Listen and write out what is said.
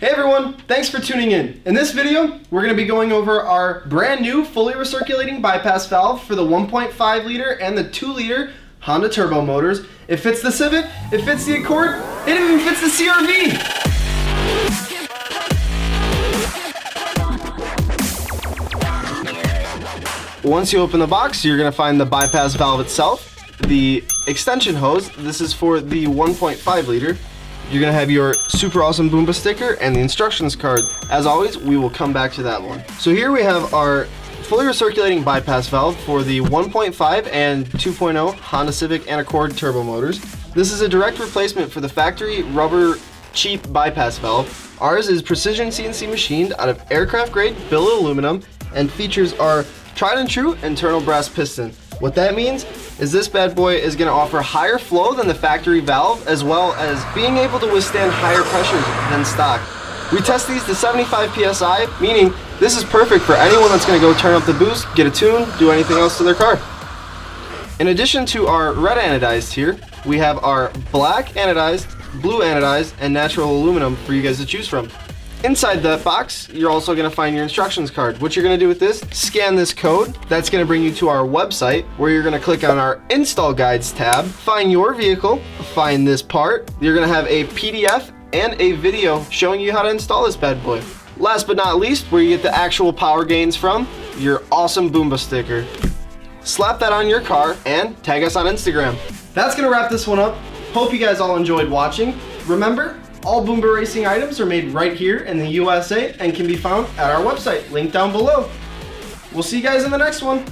Hey everyone, thanks for tuning in. In this video, we're going to be going over our brand new fully recirculating bypass valve for the 1.5 liter and the 2 liter Honda turbo motors. It fits the Civic, it fits the Accord, it even fits the CR-V. Once you open the box, you're going to find the bypass valve itself, the extension hose. This is for the 1.5 liter. You're going to have your super awesome Boomba sticker and the instructions card. As always, we will come back to that one. So here we have our fully recirculating bypass valve for the 1.5 and 2.0 Honda Civic and Accord turbo motors. This is a direct replacement for the factory rubber cheap bypass valve. Ours is precision CNC machined out of aircraft grade billet aluminum and features our tried and true internal brass piston. What that means is this bad boy is going to offer higher flow than the factory valve, as well as being able to withstand higher pressures than stock. We test these to 75 PSI, meaning this is perfect for anyone that's going to go turn up the boost, get a tune, do anything else to their car. In addition to our red anodized here, we have our black anodized, blue anodized, and natural aluminum for you guys to choose from. Inside the box, you're also going to find your instructions card. What you're going to do with this, scan this code. That's going to bring you to our website where you're going to click on our Install Guides tab, find your vehicle, find this part. You're going to have a PDF and a video showing you how to install this bad boy. Last but not least, where you get the actual power gains from, your awesome Boomba sticker. Slap that on your car and tag us on Instagram. That's going to wrap this one up. Hope you guys all enjoyed watching. Remember, all Boomba Racing items are made right here in the USA and can be found at our website, linked down below. We'll see you guys in the next one.